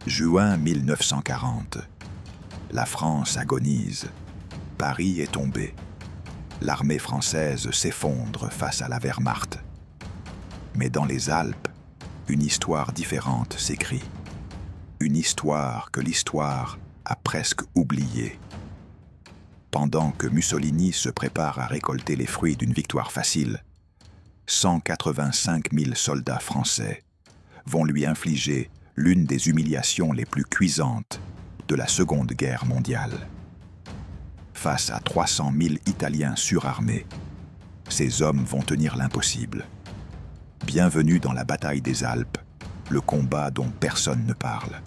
Juin 1940. La France agonise. Paris est tombé. L'armée française s'effondre face à la Wehrmacht. Mais dans les Alpes, une histoire différente s'écrit. Une histoire que l'histoire a presque oubliée. Pendant que Mussolini se prépare à récolter les fruits d'une victoire facile, 185 000 soldats français vont lui infliger l'une des humiliations les plus cuisantes de la Seconde Guerre mondiale. Face à 300 000 Italiens surarmés, ces hommes vont tenir l'impossible. Bienvenue dans la bataille des Alpes, le combat dont personne ne parle.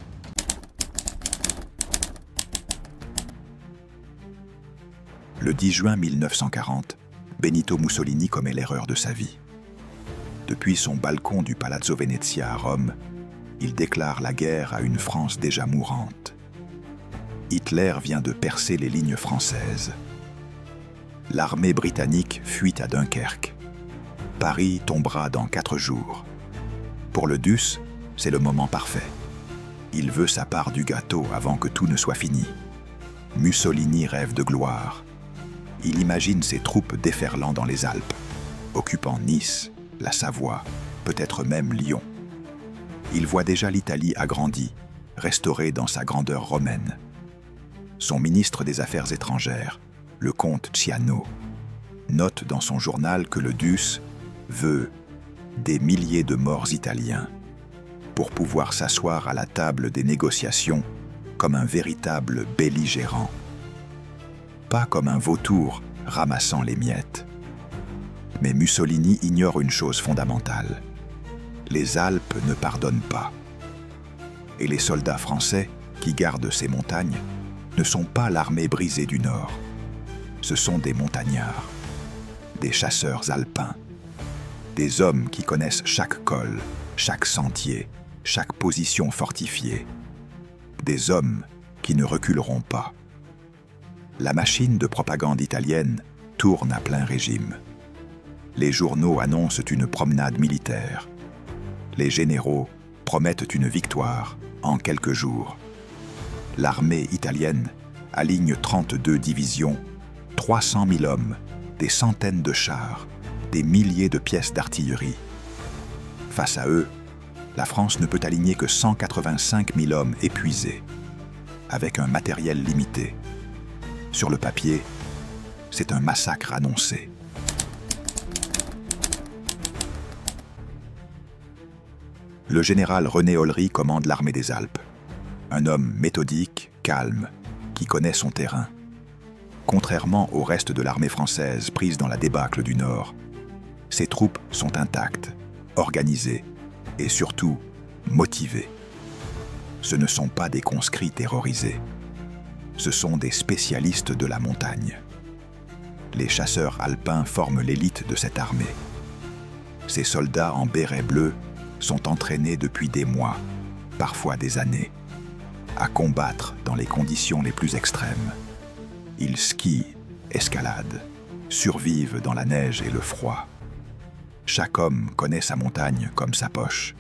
Le 10 juin 1940, Benito Mussolini commet l'erreur de sa vie. Depuis son balcon du Palazzo Venezia à Rome, il déclare la guerre à une France déjà mourante. Hitler vient de percer les lignes françaises. L'armée britannique fuit à Dunkerque. Paris tombera dans 4 jours. Pour le DUS, c'est le moment parfait. Il veut sa part du gâteau avant que tout ne soit fini. Mussolini rêve de gloire. Il imagine ses troupes déferlant dans les Alpes, occupant Nice, la Savoie, peut-être même Lyon. Il voit déjà l'Italie agrandie, restaurée dans sa grandeur romaine. Son ministre des Affaires étrangères, le comte Ciano, note dans son journal que le DUS veut des milliers de morts italiens pour pouvoir s'asseoir à la table des négociations comme un véritable belligérant. Pas comme un vautour ramassant les miettes. Mais Mussolini ignore une chose fondamentale. Les Alpes ne pardonnent pas. Et les soldats français qui gardent ces montagnes ne sont pas l'armée brisée du Nord. Ce sont des montagnards, des chasseurs alpins, des hommes qui connaissent chaque col, chaque sentier, chaque position fortifiée, des hommes qui ne reculeront pas. La machine de propagande italienne tourne à plein régime. Les journaux annoncent une promenade militaire. Les généraux promettent une victoire en quelques jours. L'armée italienne aligne 32 divisions, 300 000 hommes, des centaines de chars, des milliers de pièces d'artillerie. Face à eux, la France ne peut aligner que 185 000 hommes épuisés, avec un matériel limité. Sur le papier, c'est un massacre annoncé. Le général René Ollery commande l'armée des Alpes. Un homme méthodique, calme, qui connaît son terrain. Contrairement au reste de l'armée française prise dans la débâcle du Nord, ses troupes sont intactes, organisées et surtout motivées. Ce ne sont pas des conscrits terrorisés. Ce sont des spécialistes de la montagne. Les chasseurs alpins forment l'élite de cette armée. Ces soldats en béret bleu sont entraînés depuis des mois, parfois des années, à combattre dans les conditions les plus extrêmes. Ils skient, escaladent, survivent dans la neige et le froid. Chaque homme connaît sa montagne comme sa poche.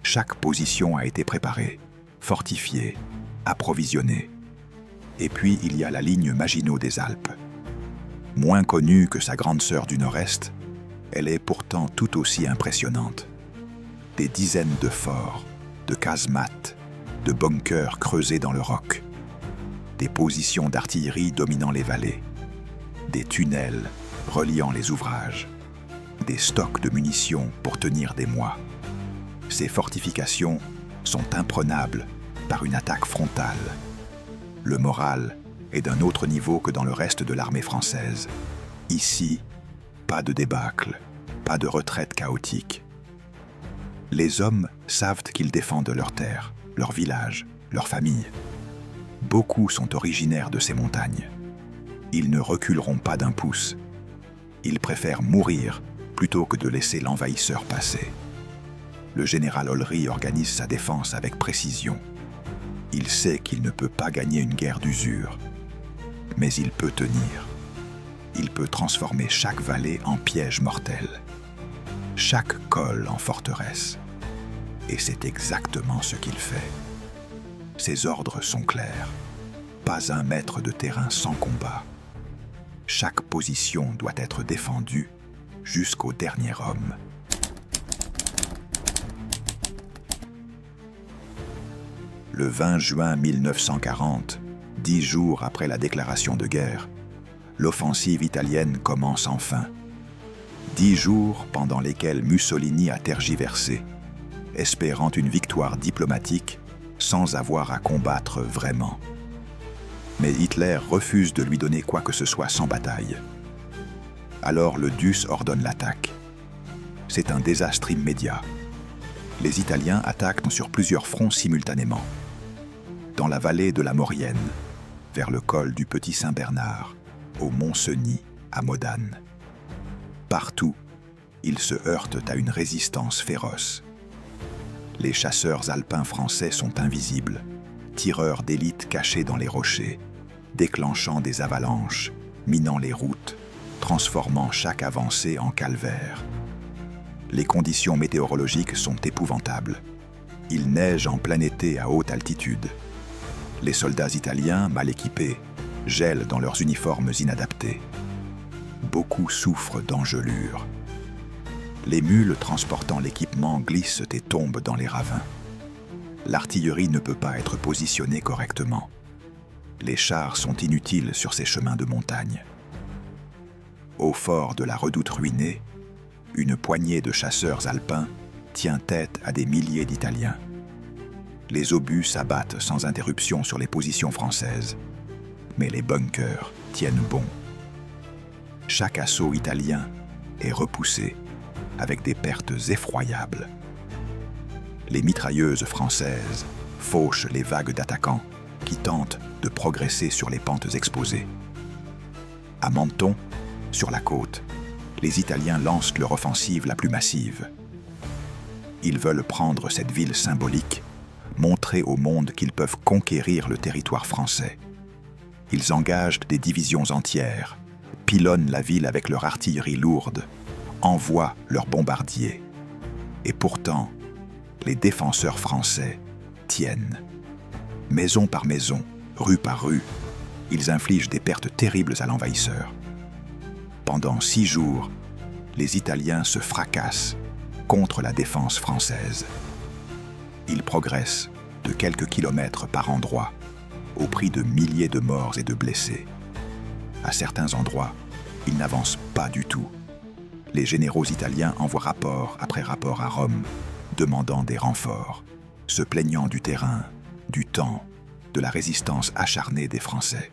Chaque position a été préparée, fortifiée, approvisionnée. Et puis il y a la ligne Maginot des Alpes. Moins connue que sa grande sœur du Nord-Est, elle est pourtant tout aussi impressionnante. Des dizaines de forts, de casemates, de bunkers creusés dans le roc, des positions d'artillerie dominant les vallées, des tunnels reliant les ouvrages, des stocks de munitions pour tenir des mois. Ces fortifications sont imprenables par une attaque frontale. Le moral est d'un autre niveau que dans le reste de l'armée française. Ici, pas de débâcle, pas de retraite chaotique. Les hommes savent qu'ils défendent leur terre, leur village, leur famille. Beaucoup sont originaires de ces montagnes. Ils ne reculeront pas d'un pouce. Ils préfèrent mourir plutôt que de laisser l'envahisseur passer. Le général Ollery organise sa défense avec précision. Il sait qu'il ne peut pas gagner une guerre d'usure, mais il peut tenir. Il peut transformer chaque vallée en piège mortel, chaque col en forteresse. Et c'est exactement ce qu'il fait. Ses ordres sont clairs. Pas un mètre de terrain sans combat. Chaque position doit être défendue jusqu'au dernier homme. Le 20 juin 1940, 10 jours après la déclaration de guerre, l'offensive italienne commence enfin. 10 jours pendant lesquels Mussolini a tergiversé, espérant une victoire diplomatique sans avoir à combattre vraiment. Mais Hitler refuse de lui donner quoi que ce soit sans bataille. Alors le DUS ordonne l'attaque. C'est un désastre immédiat. Les Italiens attaquent sur plusieurs fronts simultanément. Dans la vallée de la Maurienne, vers le col du Petit Saint-Bernard, au Mont-Cenis, à Modane. Partout, ils se heurtent à une résistance féroce. Les chasseurs alpins français sont invisibles, tireurs d'élite cachés dans les rochers, déclenchant des avalanches, minant les routes, transformant chaque avancée en calvaire. Les conditions météorologiques sont épouvantables. Il neige en plein été à haute altitude. Les soldats italiens, mal équipés, gèlent dans leurs uniformes inadaptés. Beaucoup souffrent d'engelures. Les mules transportant l'équipement glissent et tombent dans les ravins. L'artillerie ne peut pas être positionnée correctement. Les chars sont inutiles sur ces chemins de montagne. Au fort de la Redoute ruinée, une poignée de chasseurs alpins tient tête à des milliers d'Italiens. Les obus s'abattent sans interruption sur les positions françaises, mais les bunkers tiennent bon. Chaque assaut italien est repoussé avec des pertes effroyables. Les mitrailleuses françaises fauchent les vagues d'attaquants qui tentent de progresser sur les pentes exposées. À Menton, sur la côte, les Italiens lancent leur offensive la plus massive. Ils veulent prendre cette ville symbolique, montrer au monde qu'ils peuvent conquérir le territoire français. Ils engagent des divisions entières, pilonnent la ville avec leur artillerie lourde, envoient leurs bombardiers. Et pourtant, les défenseurs français tiennent. Maison par maison, rue par rue, ils infligent des pertes terribles à l'envahisseur. Pendant 6 jours, les Italiens se fracassent contre la défense française. Ils progressent de quelques kilomètres par endroit, au prix de milliers de morts et de blessés. À certains endroits, ils n'avancent pas du tout. Les généraux italiens envoient rapport après rapport à Rome, demandant des renforts, se plaignant du terrain, du temps, de la résistance acharnée des Français.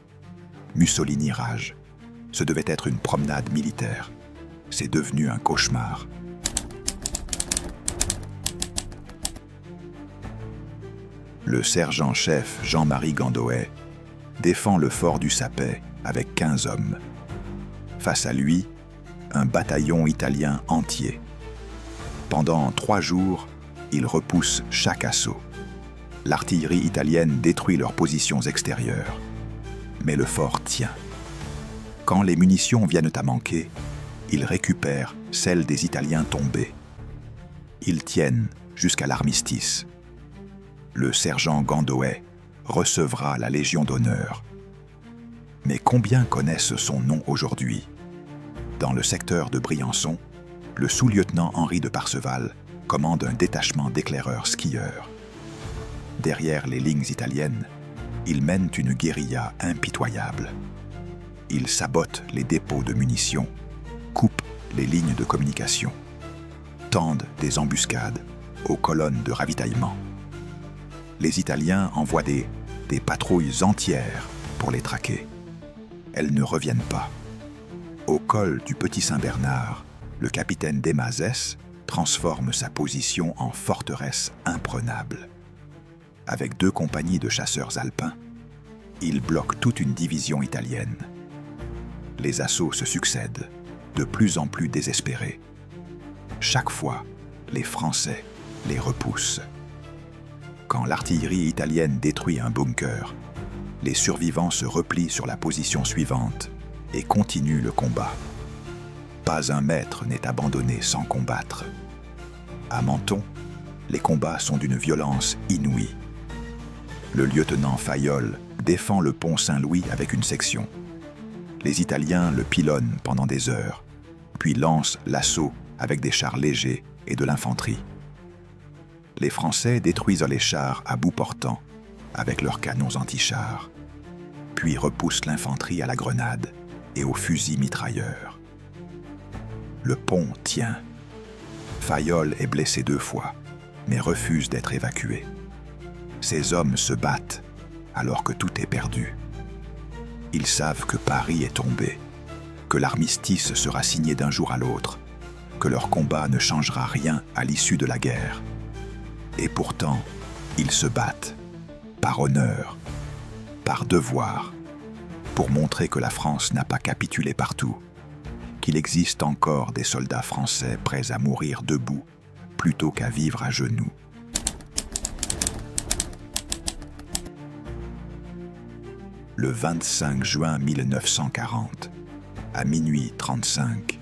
Mussolini rage. Ce devait être une promenade militaire. C'est devenu un cauchemar. Le sergent-chef Jean-Marie Gandoët défend le fort du Sapet avec 15 hommes. Face à lui, un bataillon italien entier. Pendant 3 jours, il repousse chaque assaut. L'artillerie italienne détruit leurs positions extérieures. Mais le fort tient. Quand les munitions viennent à manquer, ils récupèrent celles des Italiens tombés. Ils tiennent jusqu'à l'armistice. Le sergent Gandoët recevra la Légion d'honneur. Mais combien connaissent son nom aujourd'hui? Dans le secteur de Briançon, le sous-lieutenant Henri de Parseval commande un détachement d'éclaireurs skieurs. Derrière les lignes italiennes, ils mènent une guérilla impitoyable. Ils sabotent les dépôts de munitions, coupent les lignes de communication, tendent des embuscades aux colonnes de ravitaillement. Les Italiens envoient des patrouilles entières pour les traquer. Elles ne reviennent pas. Au col du Petit Saint-Bernard, le capitaine Desmazès transforme sa position en forteresse imprenable. Avec 2 compagnies de chasseurs alpins, il bloque toute une division italienne. Les assauts se succèdent, de plus en plus désespérés. Chaque fois, les Français les repoussent. Quand l'artillerie italienne détruit un bunker, les survivants se replient sur la position suivante et continuent le combat. Pas un mètre n'est abandonné sans combattre. À Menton, les combats sont d'une violence inouïe. Le lieutenant Fayolle défend le pont Saint-Louis avec une section. Les Italiens le pilonnent pendant des heures, puis lancent l'assaut avec des chars légers et de l'infanterie. Les Français détruisent les chars à bout portant avec leurs canons anti-chars, puis repoussent l'infanterie à la grenade et aux fusils mitrailleurs. Le pont tient. Fayolle est blessé 2 fois, mais refuse d'être évacué. Ses hommes se battent alors que tout est perdu. Ils savent que Paris est tombé, que l'armistice sera signé d'un jour à l'autre, que leur combat ne changera rien à l'issue de la guerre. Et pourtant, ils se battent, par honneur, par devoir, pour montrer que la France n'a pas capitulé partout, qu'il existe encore des soldats français prêts à mourir debout plutôt qu'à vivre à genoux. Le 25 juin 1940, à minuit 35,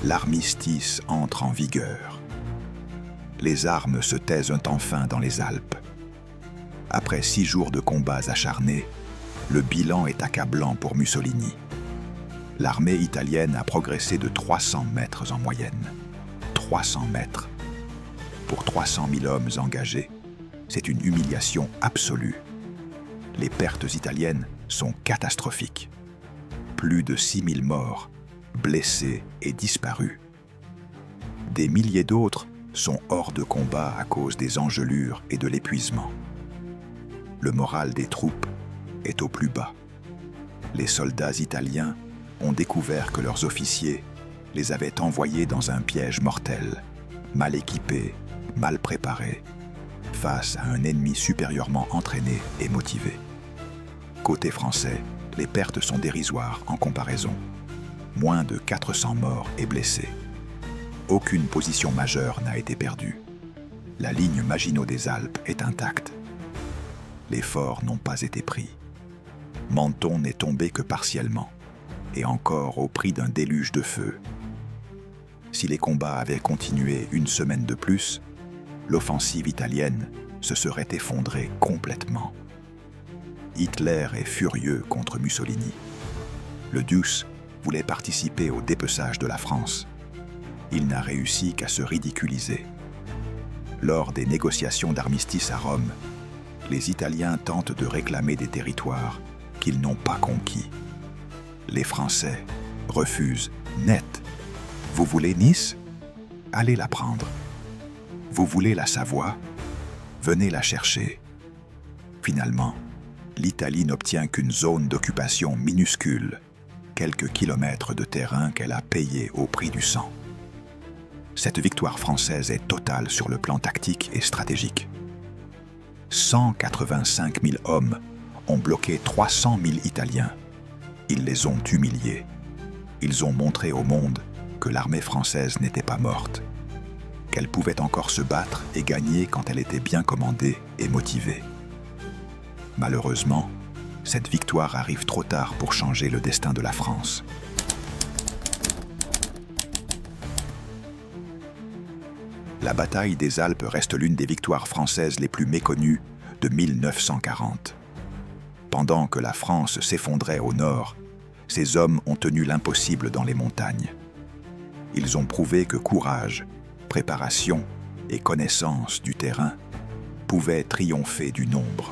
l'armistice entre en vigueur. Les armes se taisent enfin dans les Alpes. Après 6 jours de combats acharnés, le bilan est accablant pour Mussolini. L'armée italienne a progressé de 300 mètres en moyenne. 300 mètres. Pour 300 000 hommes engagés, c'est une humiliation absolue. Les pertes italiennes sont catastrophiques. Plus de 6 000 morts, blessés et disparus. Des milliers d'autres sont hors de combat à cause des engelures et de l'épuisement. Le moral des troupes est au plus bas. Les soldats italiens ont découvert que leurs officiers les avaient envoyés dans un piège mortel, mal équipés, mal préparés, face à un ennemi supérieurement entraîné et motivé. Côté français, les pertes sont dérisoires en comparaison. Moins de 400 morts et blessés. Aucune position majeure n'a été perdue. La ligne Maginot des Alpes est intacte. Les forts n'ont pas été pris. Menton n'est tombé que partiellement, et encore au prix d'un déluge de feu. Si les combats avaient continué 1 semaine de plus, l'offensive italienne se serait effondrée complètement. Hitler est furieux contre Mussolini. Le Deuce voulait participer au dépeçage de la France. Il n'a réussi qu'à se ridiculiser. Lors des négociations d'armistice à Rome, les Italiens tentent de réclamer des territoires qu'ils n'ont pas conquis. Les Français refusent net. Vous voulez Nice? Allez la prendre. Vous voulez la Savoie? Venez la chercher. Finalement, l'Italie n'obtient qu'une zone d'occupation minuscule, quelques kilomètres de terrain qu'elle a payé au prix du sang. Cette victoire française est totale sur le plan tactique et stratégique. 185 000 hommes ont bloqué 300 000 Italiens. Ils les ont humiliés. Ils ont montré au monde que l'armée française n'était pas morte, qu'elle pouvait encore se battre et gagner quand elle était bien commandée et motivée. Malheureusement, cette victoire arrive trop tard pour changer le destin de la France. La bataille des Alpes reste l'une des victoires françaises les plus méconnues de 1940. Pendant que la France s'effondrait au nord, ses hommes ont tenu l'impossible dans les montagnes. Ils ont prouvé que courage, préparation et connaissance du terrain pouvaient triompher du nombre.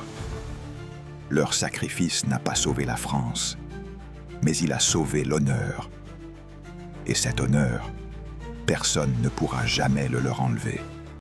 Leur sacrifice n'a pas sauvé la France, mais il a sauvé l'honneur. Et cet honneur, personne ne pourra jamais le leur enlever.